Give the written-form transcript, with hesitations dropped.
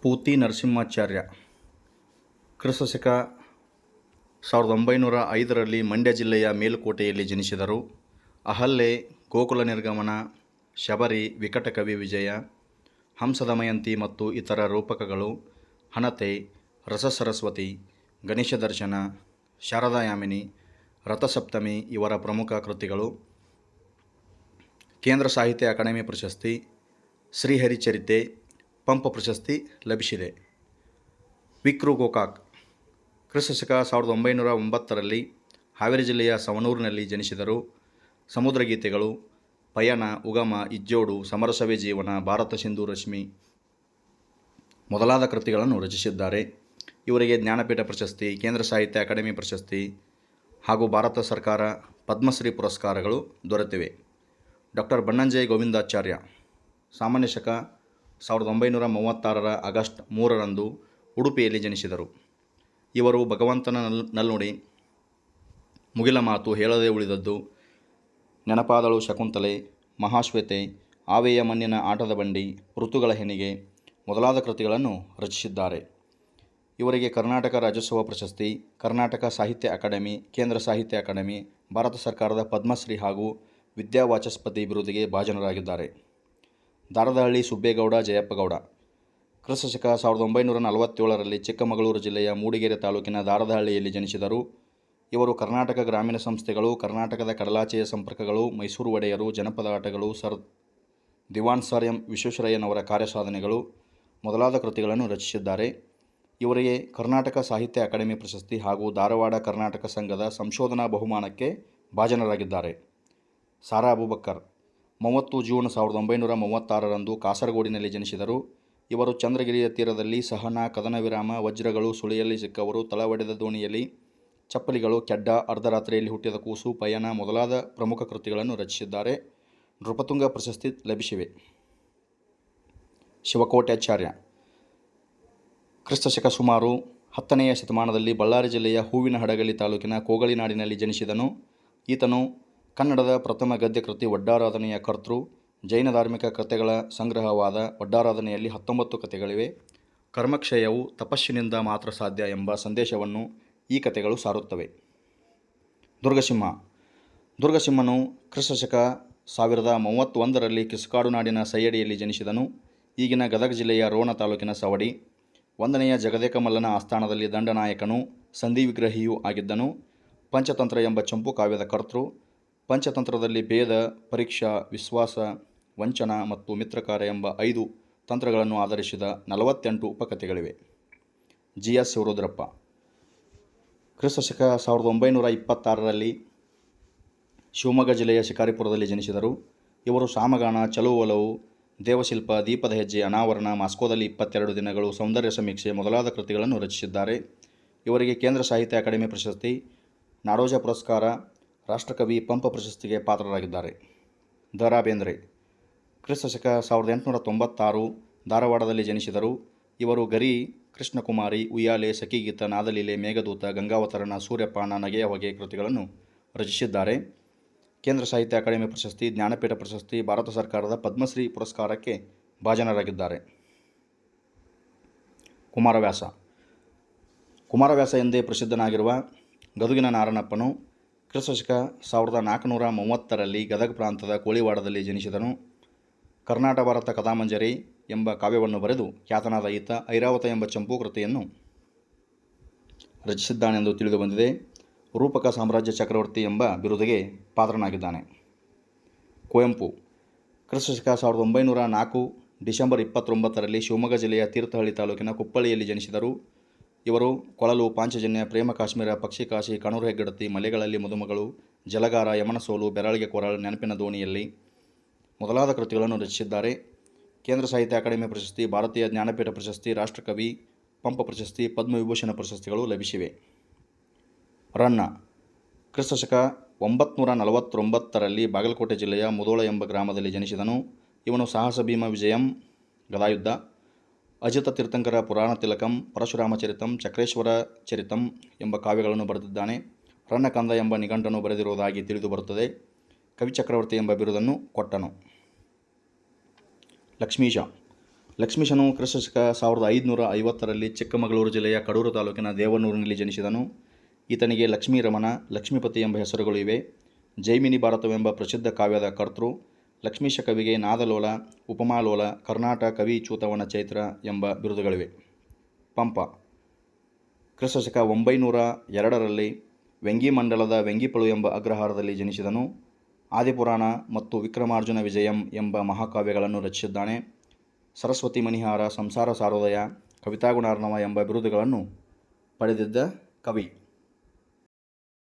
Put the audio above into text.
ಪೂತಿ ನರಸಿಂಹಾಚಾರ್ಯ ಕ್ರಿಸ್ತಶಕ 1905ರಲ್ಲಿ ಮಂಡ್ಯ ಜಿಲ್ಲೆಯ ಮೇಲುಕೋಟೆಯಲ್ಲಿ ಜನಿಸಿದರು. ಅಹಲ್ಯೆ, ಗೋಕುಲ ನಿರ್ಗಮನ, ಶಬರಿ, ವಿಕಟಕವಿ ವಿಜಯ, ಹಂಸದಮಯಂತಿ ಮತ್ತು ಇತರ ರೂಪಕಗಳು, ಹಣತೆ, ರಸಸರಸ್ವತಿ, ಗಣೇಶ ದರ್ಶನ, ಶಾರದಾಯಾಮಿನಿ, ರಥಸಪ್ತಮಿ ಇವರ ಪ್ರಮುಖ ಕೃತಿಗಳು. ಕೇಂದ್ರ ಸಾಹಿತ್ಯ ಅಕಾಡೆಮಿ ಪ್ರಶಸ್ತಿ, ಶ್ರೀಹರಿಚರಿತೆ, ಪಂಪ ಪ್ರಶಸ್ತಿ ಲಭಿಸಿದೆ. ವಿಕ್ರು ಗೋಕಾಕ್ ಕ್ರಿಸ್ತಶಕ 1909ರಲ್ಲಿ ಹಾವೇರಿ ಜಿಲ್ಲೆಯ ಸವಣೂರಿನಲ್ಲಿ ಜನಿಸಿದರು. ಸಮುದ್ರಗೀತೆಗಳು, ಪಯಣ, ಉಗಮ, ಇಜ್ಜೋಡು, ಸಮರಸವೇ ಜೀವನ, ಭಾರತ ಸಿಂಧು ರಶ್ಮಿ ಮೊದಲಾದ ಕೃತಿಗಳನ್ನು ರಚಿಸಿದ್ದಾರೆ. ಇವರಿಗೆ ಜ್ಞಾನಪೀಠ ಪ್ರಶಸ್ತಿ, ಕೇಂದ್ರ ಸಾಹಿತ್ಯ ಅಕಾಡೆಮಿ ಪ್ರಶಸ್ತಿ ಹಾಗೂ ಭಾರತ ಸರ್ಕಾರ ಪದ್ಮಶ್ರೀ ಪುರಸ್ಕಾರಗಳು ದೊರೆತಿವೆ. ಡಾಕ್ಟರ್ ಬನ್ನಂಜೆ ಗೋವಿಂದಾಚಾರ್ಯ ಸಾಮಾನ್ಯ ಶಕ 1936ರ ಆಗಸ್ಟ್ 3ರಂದು ಉಡುಪಿಯಲ್ಲಿ ಜನಿಸಿದರು. ಇವರು ಭಗವಂತನ ನಲ್ನುಡಿ, ಮುಗಿಲ ಮಾತು, ಹೇಳದೆ ಉಳಿದದ್ದು, ನೆನಪಾದಳು ಶಕುಂತಲೆ, ಮಹಾಶ್ವೇತೆ, ಆವೆಯ ಮಣ್ಣಿನ ಆಟದ ಬಂಡಿ, ಋತುಗಳ ಹೆಣಿಗೆ ಮೊದಲಾದ ಕೃತಿಗಳನ್ನು ರಚಿಸಿದ್ದಾರೆ. ಇವರಿಗೆ ಕರ್ನಾಟಕ ರಾಜ್ಯೋತ್ಸವ ಪ್ರಶಸ್ತಿ, ಕರ್ನಾಟಕ ಸಾಹಿತ್ಯ ಅಕಾಡೆಮಿ, ಕೇಂದ್ರ ಸಾಹಿತ್ಯ ಅಕಾಡೆಮಿ, ಭಾರತ ಸರ್ಕಾರದ ಪದ್ಮಶ್ರೀ ಹಾಗೂ ವಿದ್ಯಾವಾಚಸ್ಪತಿ ಬಿರುದಿಗೆ ಭಾಜನರಾಗಿದ್ದಾರೆ. ದಾರದಹಳ್ಳಿ ಸುಬ್ಬೇಗೌಡ ಜಯಪ್ಪಗೌಡ ಕ್ರಿಸ್ತಶಕ 1947ರಲ್ಲಿ ಚಿಕ್ಕಮಗಳೂರು ಜಿಲ್ಲೆಯ ಮೂಡಿಗೆರೆ ತಾಲೂಕಿನ ದಾರದಹಳ್ಳಿಯಲ್ಲಿ ಜನಿಸಿದರು. ಇವರು ಕರ್ನಾಟಕ ಗ್ರಾಮೀಣ ಸಂಸ್ಥೆಗಳು, ಕರ್ನಾಟಕದ ಕಡಲಾಚೆಯ ಸಂಪರ್ಕಗಳು, ಮೈಸೂರು ಒಡೆಯರು, ಜನಪದ ಆಟಗಳು, ದಿವಾನ್ ಸರ್ ಎಂ ವಿಶ್ವೇಶ್ವರಯ್ಯನವರ ಕಾರ್ಯಸಾಧನೆಗಳು ಮೊದಲಾದ ಕೃತಿಗಳನ್ನು ರಚಿಸಿದ್ದಾರೆ. ಇವರಿಗೆ ಕರ್ನಾಟಕ ಸಾಹಿತ್ಯ ಅಕಾಡೆಮಿ ಪ್ರಶಸ್ತಿ ಹಾಗೂ ಧಾರವಾಡ ಕರ್ನಾಟಕ ಸಂಘದ ಸಂಶೋಧನಾ ಬಹುಮಾನಕ್ಕೆ ಭಾಜನರಾಗಿದ್ದಾರೆ. ಸಾರಾ ಅಬೂಬಕ್ಕರ್ 30 ಜೂನ್ 1936ರಂದು ಕಾಸರಗೋಡಿನಲ್ಲಿ ಜನಿಸಿದರು. ಇವರು ಚಂದ್ರಗಿರಿಯ ತೀರದಲ್ಲಿ ಸಹನಾ, ಕದನ ವಿರಾಮ, ವಜ್ರಗಳು, ಸುಳಿಯಲ್ಲಿ ಸಿಕ್ಕವರು, ತಳ ಒಡೆದ ದೋಣಿಯಲ್ಲಿ, ಚಪ್ಪಲಿಗಳು, ಕೆಡ್ಡ, ಅರ್ಧರಾತ್ರಿಯಲ್ಲಿ ಹುಟ್ಟಿದ ಕೂಸು, ಪಯಣ ಮೊದಲಾದ ಪ್ರಮುಖ ಕೃತಿಗಳನ್ನು ರಚಿಸಿದ್ದಾರೆ. ನೃಪತುಂಗ ಪ್ರಶಸ್ತಿ ಲಭಿಸಿವೆ. ಶಿವಕೋಟ್ಯಾಚಾರ್ಯ ಕ್ರಿಸ್ತಶಕ ಸುಮಾರು 10ನೆಯ ಶತಮಾನದಲ್ಲಿ ಬಳ್ಳಾರಿ ಜಿಲ್ಲೆಯ ಹೂವಿನಹಡಗಲಿ ತಾಲೂಕಿನ ಕೋಗಳಿನಾಡಿನಲ್ಲಿ ಜನಿಸಿದನು. ಈತನು ಕನ್ನಡದ ಪ್ರಥಮ ಗದ್ಯ ಕೃತಿ ಒಡ್ಡಾರಾಧನೆಯ ಕರ್ತೃ. ಜೈನ ಧಾರ್ಮಿಕ ಕಥೆಗಳ ಸಂಗ್ರಹವಾದ ಒಡ್ಡಾರಾಧನೆಯಲ್ಲಿ 19 ಕಥೆಗಳಿವೆ. ಕರ್ಮಕ್ಷಯವು ತಪಸ್ಸಿನಿಂದ ಮಾತ್ರ ಸಾಧ್ಯ ಎಂಬ ಸಂದೇಶವನ್ನು ಈ ಕಥೆಗಳು ಸಾರುತ್ತವೆ. ದುರ್ಗಸಿಂಹನು ಕ್ರಿಸ್ತಶಕ 1031ರಲ್ಲಿ ಕಿಸ್ಕಾಡು ನಾಡಿನ ಸೈಯಡಿಯಲ್ಲಿ ಜನಿಸಿದನು. ಈಗಿನ ಗದಗ ಜಿಲ್ಲೆಯ ರೋಣ ತಾಲೂಕಿನ ಸವಡಿ. 1ನೆಯ ಜಗದೇಕ ಮಲ್ಲನ ಆಸ್ಥಾನದಲ್ಲಿ ದಂಡನಾಯಕನೂ ಸಂಧಿವಿಗ್ರಹಿಯೂ ಆಗಿದ್ದನು. ಪಂಚತಂತ್ರ ಎಂಬ ಚಂಪು ಕಾವ್ಯದ ಕರ್ತೃ. ಪಂಚತಂತ್ರದಲ್ಲಿ ಭೇದ, ಪರೀಕ್ಷಾ, ವಿಶ್ವಾಸ, ವಂಚನ ಮತ್ತು ಮಿತ್ರಕಾರ ಎಂಬ 5 ತಂತ್ರಗಳನ್ನು ಆಧರಿಸಿದ 48 ಉಪಕಥೆಗಳಿವೆ. ಜಿ. ಎಸ್. ಶಿವರುದ್ರಪ್ಪ ಕ್ರಿಸ್ತಶಕ 1926ರಲ್ಲಿ ಶಿವಮೊಗ್ಗ ಜಿಲ್ಲೆಯ ಶಿಕಾರಿಪುರದಲ್ಲಿ ಜನಿಸಿದರು. ಇವರು ಸಾಮಗಾನ, ಚಲುವು ಒಲವು, ದೇವಶಿಲ್ಪ, ದೀಪದ ಹೆಜ್ಜೆ, ಅನಾವರಣ, ಮಾಸ್ಕೋದಲ್ಲಿ 22 ದಿನಗಳು, ಸೌಂದರ್ಯ ಸಮೀಕ್ಷೆ ಮೊದಲಾದ ಕೃತಿಗಳನ್ನು ರಚಿಸಿದ್ದಾರೆ. ಇವರಿಗೆ ಕೇಂದ್ರ ಸಾಹಿತ್ಯ ಅಕಾಡೆಮಿ ಪ್ರಶಸ್ತಿ, ನಾಡೋಜ ಪುರಸ್ಕಾರ, ರಾಷ್ಟ್ರಕವಿ ಪಂಪ ಪ್ರಶಸ್ತಿಗೆ ಪಾತ್ರರಾಗಿದ್ದಾರೆ. ದ. ರಾ. ಬೇಂದ್ರೆ ಕ್ರಿಸ್ತಶಕ 1896 ಧಾರವಾಡದಲ್ಲಿ ಜನಿಸಿದರು. ಇವರು ಗರಿ, ಕೃಷ್ಣಕುಮಾರಿ, ಉಯ್ಯಾಲೆ, ಸಖಿಗೀತ, ನಾದಲೀಲೆ, ಮೇಘದೂತ, ಗಂಗಾವತರಣ, ಸೂರ್ಯಪಾನ, ನಗೆಯ ಹೊಗೆ ಕೃತಿಗಳನ್ನು ರಚಿಸಿದ್ದಾರೆ. ಕೇಂದ್ರ ಸಾಹಿತ್ಯ ಅಕಾಡೆಮಿ ಪ್ರಶಸ್ತಿ, ಜ್ಞಾನಪೀಠ ಪ್ರಶಸ್ತಿ, ಭಾರತ ಸರ್ಕಾರದ ಪದ್ಮಶ್ರೀ ಪುರಸ್ಕಾರಕ್ಕೆ ಭಾಜನರಾಗಿದ್ದಾರೆ. ಕುಮಾರವ್ಯಾಸ ಎಂದೇ ಪ್ರಸಿದ್ಧನಾಗಿರುವ ಗದುಗಿನ ನಾರಣಪ್ಪನು ಕ್ರಿಸ್ತಶಕ 1430ರಲ್ಲಿ ಗದಗ ಪ್ರಾಂತದ ಕೋಳಿವಾಡದಲ್ಲಿ ಜನಿಸಿದನು. ಕರ್ನಾಟ ಭಾರತ ಕಥಾಮಂಜರಿ ಎಂಬ ಕಾವ್ಯವನ್ನು ಬರೆದು ಖ್ಯಾತನಾದ ಈತ ಐರಾವತ ಎಂಬ ಚಂಪು ಕೃತಿಯನ್ನು ರಚಿಸಿದ್ದಾನೆಂದು ತಿಳಿದುಬಂದಿದೆ. ರೂಪಕ ಸಾಮ್ರಾಜ್ಯ ಚಕ್ರವರ್ತಿ ಎಂಬ ಬಿರುದಿಗೆ ಪಾತ್ರನಾಗಿದ್ದಾನೆ. ಕುವೆಂಪು ಕ್ರಿಸ್ತಶಕ 1904 ಡಿಸೆಂಬರ್ 29ರಲ್ಲಿ ಶಿವಮೊಗ್ಗ ಜಿಲ್ಲೆಯ ತೀರ್ಥಹಳ್ಳಿ ತಾಲೂಕಿನ ಕುಪ್ಪಳ್ಳಿಯಲ್ಲಿ ಜನಿಸಿದರು. ಇವರು ಕೊಳಲು, ಪಾಂಚಜನ್ಯ, ಪ್ರೇಮ ಕಾಶ್ಮೀರ, ಪಕ್ಷಿ ಕಾಶಿ, ಕಣೂರು ಹೆಗ್ಗಡತಿ, ಮಲೆಗಳಲ್ಲಿ ಮದುಮಗಳು, ಜಲಗಾರ, ಯಮನ ಸೋಲು, ಬೆರಳಿಗೆ ಕೊರಳು, ನೆನಪಿನ ದೋಣಿಯಲ್ಲಿ ಮೊದಲಾದ ಕೃತಿಗಳನ್ನು ರಚಿಸಿದ್ದಾರೆ. ಕೇಂದ್ರ ಸಾಹಿತ್ಯ ಅಕಾಡೆಮಿ ಪ್ರಶಸ್ತಿ, ಭಾರತೀಯ ಜ್ಞಾನಪೀಠ ಪ್ರಶಸ್ತಿ, ರಾಷ್ಟ್ರಕವಿ ಪಂಪ ಪ್ರಶಸ್ತಿ, ಪದ್ಮವಿಭೂಷಣ ಪ್ರಶಸ್ತಿಗಳು ಲಭಿಸಿವೆ. ರನ್ನ ಕ್ರಿಸ್ತಶಕ 949ರಲ್ಲಿ ಬಾಗಲಕೋಟೆ ಜಿಲ್ಲೆಯ ಮುಧೋಳ ಎಂಬ ಗ್ರಾಮದಲ್ಲಿ ಜನಿಸಿದನು. ಇವನು ಸಾಹಸ ಭೀಮ ವಿಜಯಂ, ಗದಾಯುದ್ಧ, ಅಜಿತ ತೀರ್ಥಂಕರ ಪುರಾಣ ತಿಲಕಂ, ಪರಶುರಾಮ ಚರಿತಂ, ಚಕ್ರೇಶ್ವರ ಚರಿತಂ ಎಂಬ ಕಾವ್ಯಗಳನ್ನು ಬರೆದಿದ್ದಾನೆ. ರನ್ನಕಂದ ಎಂಬ ನಿಘಂಟನ್ನು ಬರೆದಿರುವುದಾಗಿ ತಿಳಿದುಬರುತ್ತದೆ. ಕವಿಚಕ್ರವರ್ತಿ ಎಂಬ ಬಿರುದನ್ನು ಕೊಟ್ಟನು. ಲಕ್ಷ್ಮೀಶ ಲಕ್ಷ್ಮೀಶನು ಕ್ರಿಸ್ತಶಕ 1550ರಲ್ಲಿ ಚಿಕ್ಕಮಗಳೂರು ಜಿಲ್ಲೆಯ ಕಡೂರು ತಾಲೂಕಿನ ದೇವನೂರಿನಲ್ಲಿ ಜನಿಸಿದನು. ಈತನಿಗೆ ಲಕ್ಷ್ಮೀರಮಣ, ಲಕ್ಷ್ಮೀಪತಿ ಎಂಬ ಹೆಸರುಗಳು ಇವೆ. ಜೈಮಿನಿ ಭಾರತವೆಂಬ ಪ್ರಸಿದ್ಧ ಕಾವ್ಯದ ಕರ್ತೃ. ಲಕ್ಷ್ಮೀಶ ಕವಿಗೆ ನಾದಲೋಲ, ಉಪಮಾಲೋಲ, ಕರ್ನಾಟ ಕವಿ ಚೂತವನ ಚೈತ್ರ ಎಂಬ ಬಿರುದುಗಳಿವೆ. ಪಂಪ ಕ್ರಿಸ್ತಶಕ 902ರಲ್ಲಿ ವೆಂಗಿಮಂಡಲದ ವೆಂಗಿಪಳು ಎಂಬ ಅಗ್ರಹಾರದಲ್ಲಿ ಜನಿಸಿದನು. ಆದಿಪುರಾಣ ಮತ್ತು ವಿಕ್ರಮಾರ್ಜುನ ವಿಜಯಂ ಎಂಬ ಮಹಾಕಾವ್ಯಗಳನ್ನು ರಚಿಸಿದ್ದಾನೆ. ಸರಸ್ವತಿ ಮಣಿಹಾರ, ಸಂಸಾರ ಸಾರೋದಯ, ಕವಿತಾಗುಣಾರ್ಣವ ಎಂಬ ಬಿರುದುಗಳನ್ನು ಪಡೆದಿದ್ದ ಕವಿ.